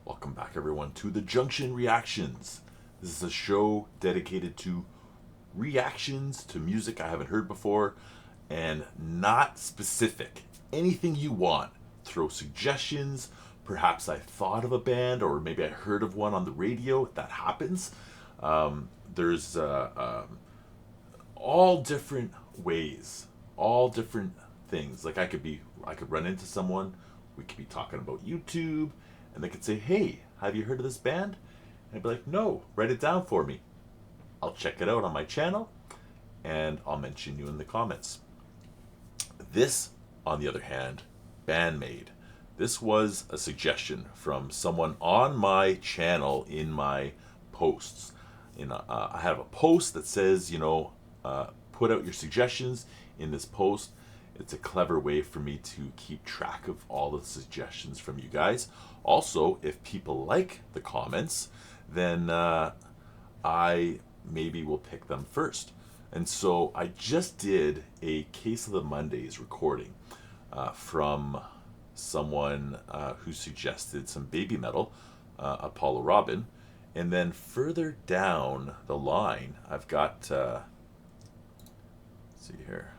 Welcome back, everyone, to the Junction Reactions. This is a show dedicated to reactions to music I haven't heard before and not specific. Anything you want. Throw suggestions. Perhaps I thought of a band or maybe I heard of one on the radio. That happens. There's all different ways, all different things. Like I could run into someone. We could be talking about YouTube, and they could say, "Hey, have you heard of this band?" And I'd be like, "No, write it down for me. I'll check it out on my channel, and I'll mention you in the comments." This, on the other hand, BAND-MAID. This was a suggestion from someone on my channel in my posts. I have a post that says, put out your suggestions in this post. It's a clever way for me to keep track of all the suggestions from you guys. Also, if people like the comments, then I maybe will pick them first. And so I just did a Case of the Mondays recording from someone who suggested some baby metal, Apollo Robin. And then further down the line, I've got, let's see here.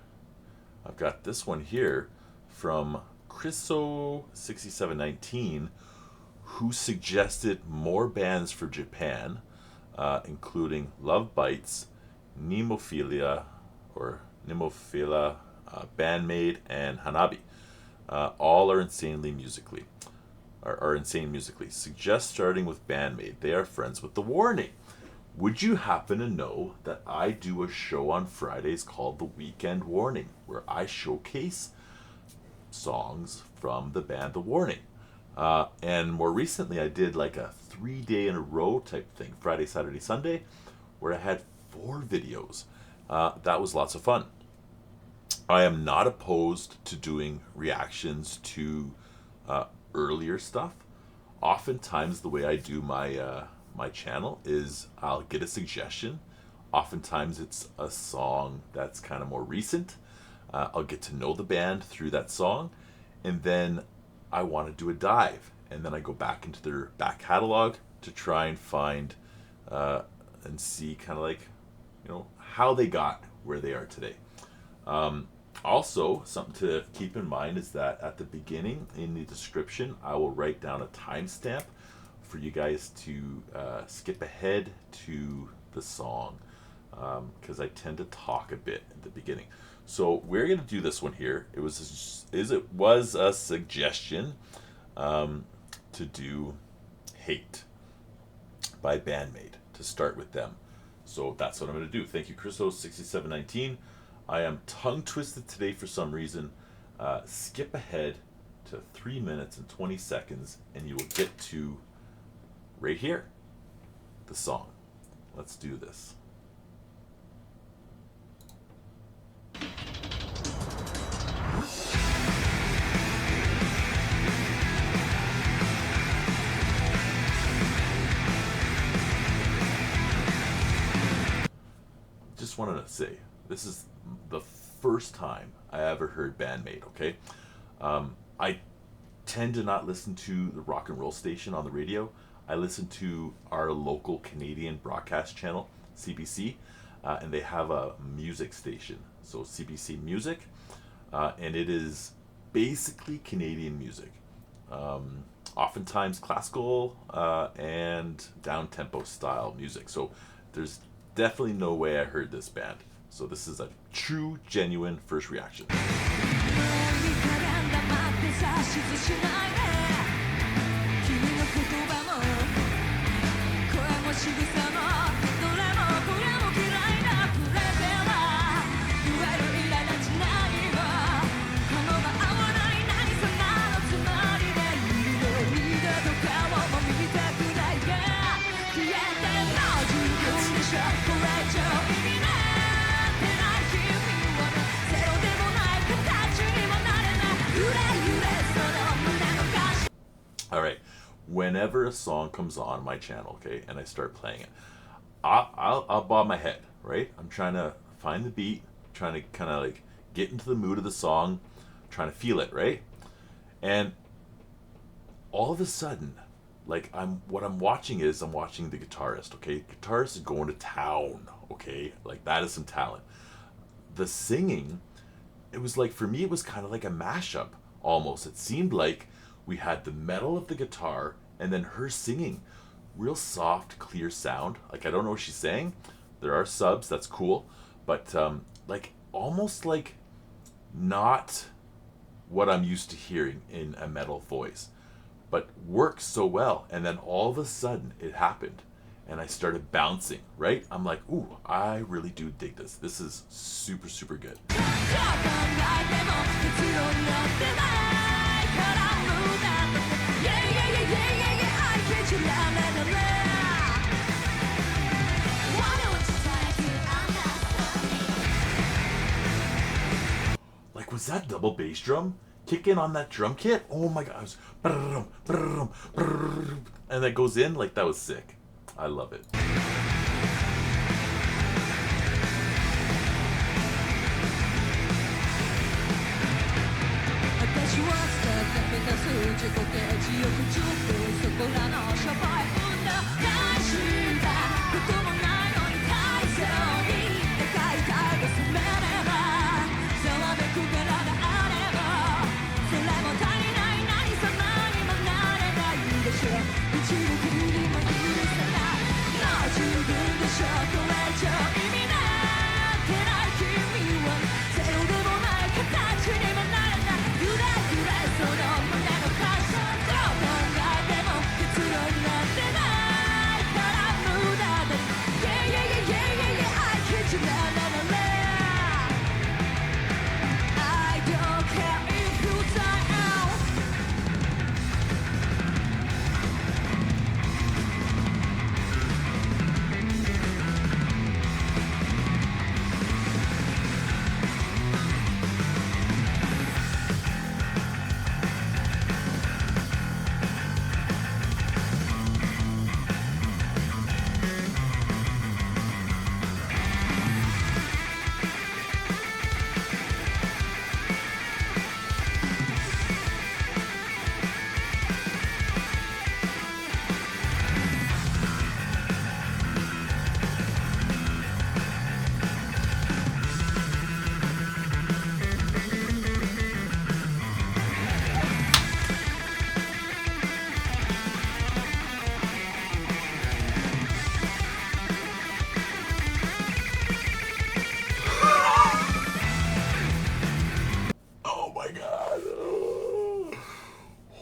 I've got this one here from Chriso6719, who suggested more bands for Japan, including Love Bites, Nemophilia, BAND-MAID, and Hanabi. All are insane musically. Suggest starting with BAND-MAID. They are friends with The Warning. Would you happen to know that I do a show on Fridays called The Weekend Warning, where I showcase songs from the band The Warning? And more recently, I did like a 3-day in a row type thing, Friday, Saturday, Sunday, where I had 4 videos. That was lots of fun. I am not opposed to doing reactions to earlier stuff. Oftentimes, the way I do my channel is I'll get a suggestion. Oftentimes it's a song that's kind of more recent. I'll get to know the band through that song, and then I want to do a dive, and then I go back into their back catalog to try and find and see kind of like how they got where they are today. Also, something to keep in mind is that at the beginning in the description I will write down a timestamp for you guys to skip ahead to the song, because I tend to talk a bit at the beginning. So we're going to do this one here. It was a suggestion to do Hate by BAND-MAID, to start with them. So that's what I'm going to do. Thank you, Chriso6719. I am tongue twisted today for some reason. Skip ahead to 3 minutes and 20 seconds and you will get to right here, the song. Let's do this. Just wanted to say, this is the first time I ever heard BAND-MAID, okay? I tend to not listen to the rock and roll station on the radio. I listen to our local Canadian broadcast channel, CBC, and they have a music station, so CBC Music, and it is basically Canadian music. Oftentimes classical and down-tempo style music. So there's definitely no way I heard this band. So this is a true, genuine first reaction. All right, whenever a song comes on my channel, okay, and I start playing it, I'll bob my head, right? I'm trying to find the beat, trying to kind of like get into the mood of the song, trying to feel it, right? And all of a sudden, Like what I'm watching is I'm watching the guitarist, okay? Guitarist is going to town, okay? Like that is some talent. The singing, it was like, for me it was kind of like a mashup almost. It seemed like we had the metal of the guitar and then her singing. Real soft, clear sound. Like I don't know what she's saying. There are subs, that's cool. But like almost like not what I'm used to hearing in a metal voice, but works so well. And then all of a sudden it happened and I started bouncing, right? I'm like, ooh, I really do dig this. This is super, super good. Like, was that double bass drum kick in on that drum kit? Oh my god, it was and that goes in, like that was sick. I love it.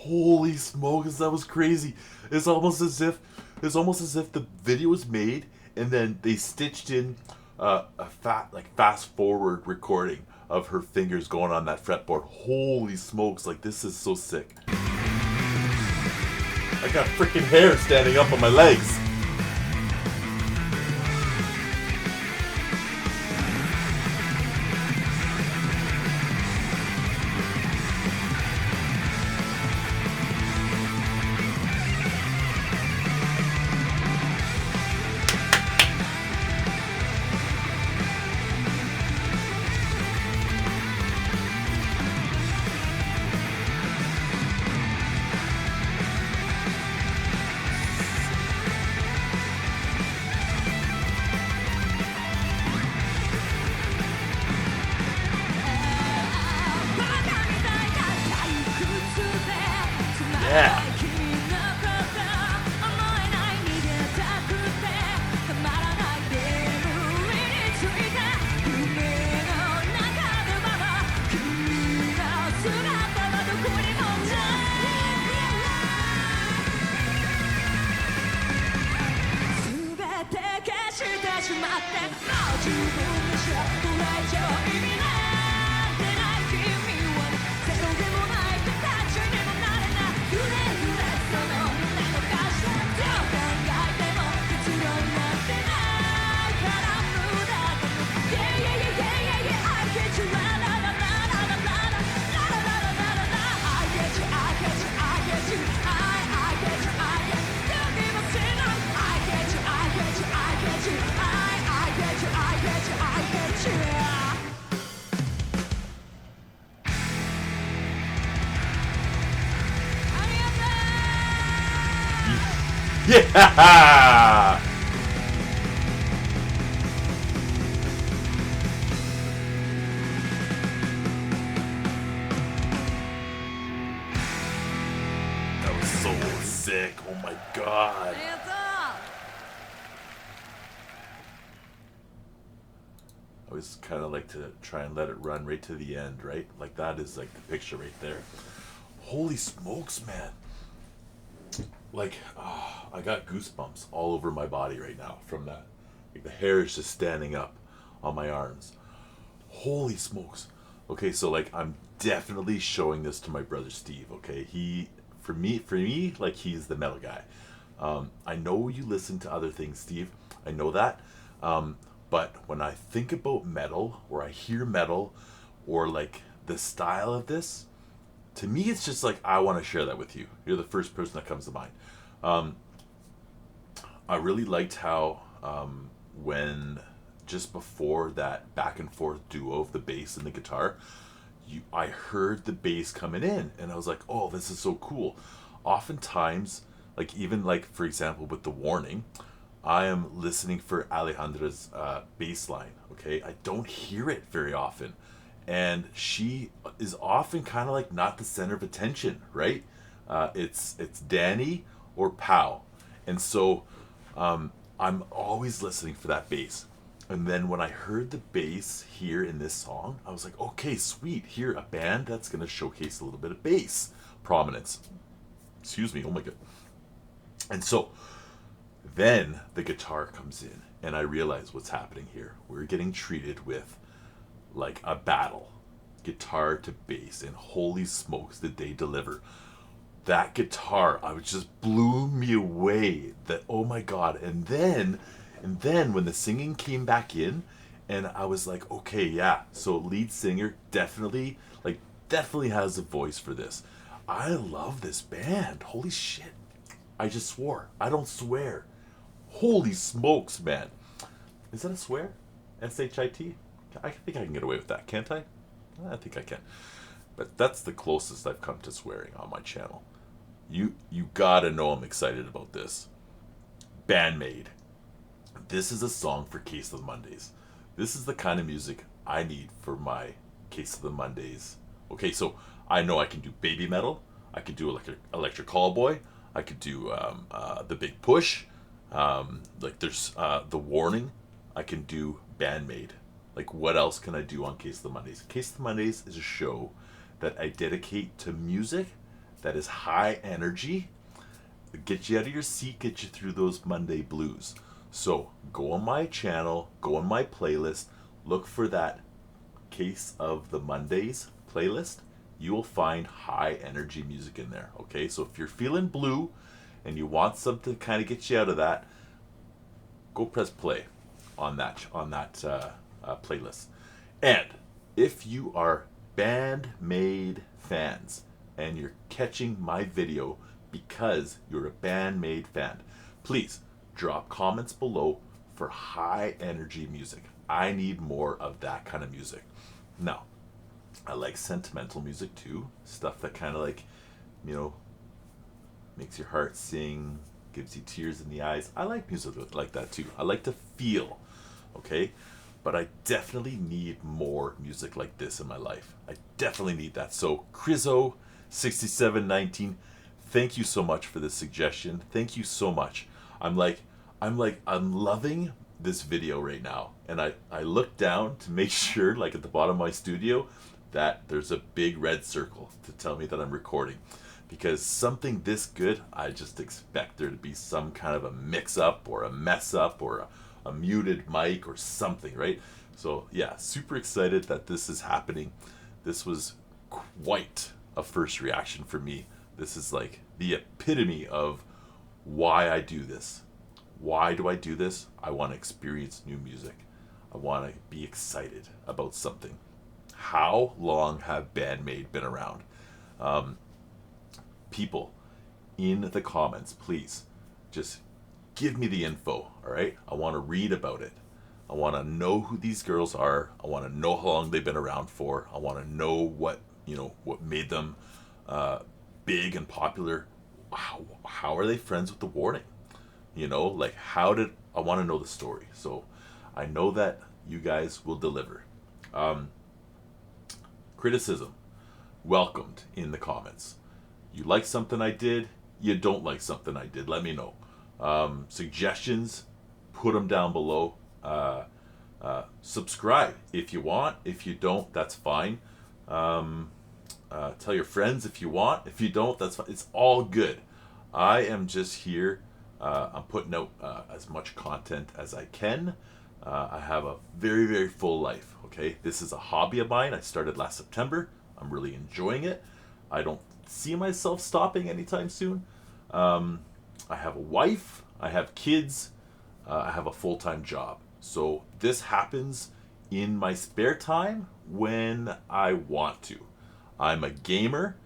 Holy smokes, that was crazy. It's almost as if the video was made and then they stitched in a fast forward recording of her fingers going on that fretboard. Holy smokes, like this is so sick. I got freaking hair standing up on my legs. Yeah. Yeah! That was so sick. Oh my god. Hands up! I always kind of like to try and let it run right to the end, right? Like that is like the picture right there. Holy smokes, man. Like, oh, I got goosebumps all over my body right now from that. Like the hair is just standing up on my arms. Holy smokes. Okay, so like I'm definitely showing this to my brother Steve, okay? For me, like he's the metal guy. I know you listen to other things, Steve. I know that. But when I think about metal, or I hear metal, or like the style of this, to me it's just like I want to share that with you. You're the first person that comes to mind. Um, I really liked how when just before that back and forth duo of the bass and the guitar, I heard the bass coming in, and I was like, oh, this is so cool. Oftentimes, like even like for example with the warning, I am listening for Alejandra's bass line. Okay, I don't hear it very often, and she is often kind of like not the center of attention, right? It's Danny or Pow, and so I'm always listening for that bass. And then when I heard the bass here in this song, I was like, okay, sweet. Here, a band that's going to showcase a little bit of bass prominence. Excuse me. Oh my god. And so then the guitar comes in, and I realize what's happening here. We're getting treated with like a battle, guitar to bass, and holy smokes, did they deliver! That guitar, I was just blew me away. That, oh my god! And then when the singing came back in, and I was like, okay, yeah. So lead singer definitely has a voice for this. I love this band. Holy shit! I just swore. I don't swear. Holy smokes, man! Is that a swear? S-H-I-T? I think I can get away with that, can't I? I think I can. But that's the closest I've come to swearing on my channel. You gotta know I'm excited about this. BAND-MAID. This is a song for Case of the Mondays. This is the kind of music I need for my Case of the Mondays. Okay, so I know I can do baby metal. I could do electric callboy. I could do the big push. Like there's the warning. I can do BAND-MAID. Like what else can I do on Case of the Mondays? Case of the Mondays is a show that I dedicate to music that is high energy, get you out of your seat, get you through those Monday blues. So go on my channel, go on my playlist, look for that Case of the Mondays playlist. You will find high energy music in there. Okay, so if you're feeling blue and you want something to kind of get you out of that, go press play on that playlist. And if you are BAND-MAID fans and you're catching my video because you're a BAND-MAID fan, please drop comments below for high energy music. I need more of that kind of music. Now, I like sentimental music too. Stuff that kind of like, makes your heart sing, gives you tears in the eyes. I like music like that too. I like to feel, okay? But I definitely need more music like this in my life. I definitely need that. So, Chriso6719, thank you so much for this suggestion. Thank you so much. I'm loving this video right now. And I look down to make sure, like at the bottom of my studio, that there's a big red circle to tell me that I'm recording. Because something this good, I just expect there to be some kind of a mix-up or a mess-up or a muted mic or something, right? So yeah, super excited that this is happening. This was quite a first reaction for me. This is like the epitome of why I do this. Why do I do this? I want to experience new music. I want to be excited about something. How long have BAND-MAID been around? People in the comments, please just give me the info, all right? I want to read about it. I want to know who these girls are. I want to know how long they've been around for. I want to know what made them big and popular. How are they friends with the warning? You know, like I want to know the story. So I know that you guys will deliver. Um, Criticism welcomed in the comments. You like something I did, you don't like something I did, let me know. Suggestions, put them down below. Subscribe if you want. If you don't, that's fine. Tell your friends if you want. If you don't, that's fine. It's all good. I am just here. I'm putting out as much content as I can. I have a very, very full life. Okay, this is a hobby of mine. I started last September. I'm really enjoying it. I don't see myself stopping anytime soon. I have a wife. I have kids. I have a full-time job. So this happens in my spare time when I want to. I'm a gamer.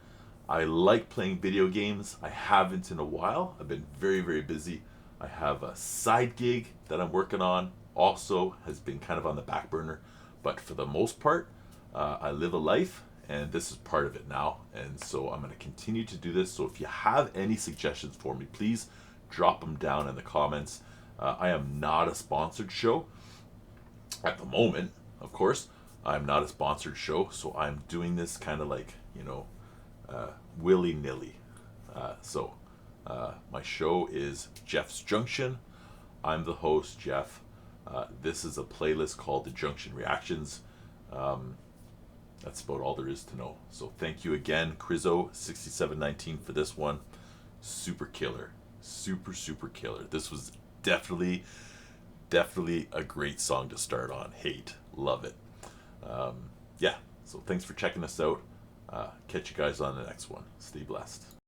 I like playing video games. I haven't in a while. I've been very, very busy. I have a side gig that I'm working on. Also has been kind of on the back burner. But for the most part, I live a life, and this is part of it now. And so I'm going to continue to do this. So if you have any suggestions for me, please drop them down in the comments. I am not a sponsored show at the moment, of course. I'm not a sponsored show, so I'm doing this kind of like, willy-nilly. My show is Jeff's Junction. I'm the host, Jeff. This is a playlist called the Junction Reactions. That's about all there is to know. So thank you again, Crizzo6719, for this one. Super killer. Super, super killer. This was definitely a great song to start on. Hate. Love it. Yeah. So thanks for checking us out. Catch you guys on the next one. Stay blessed.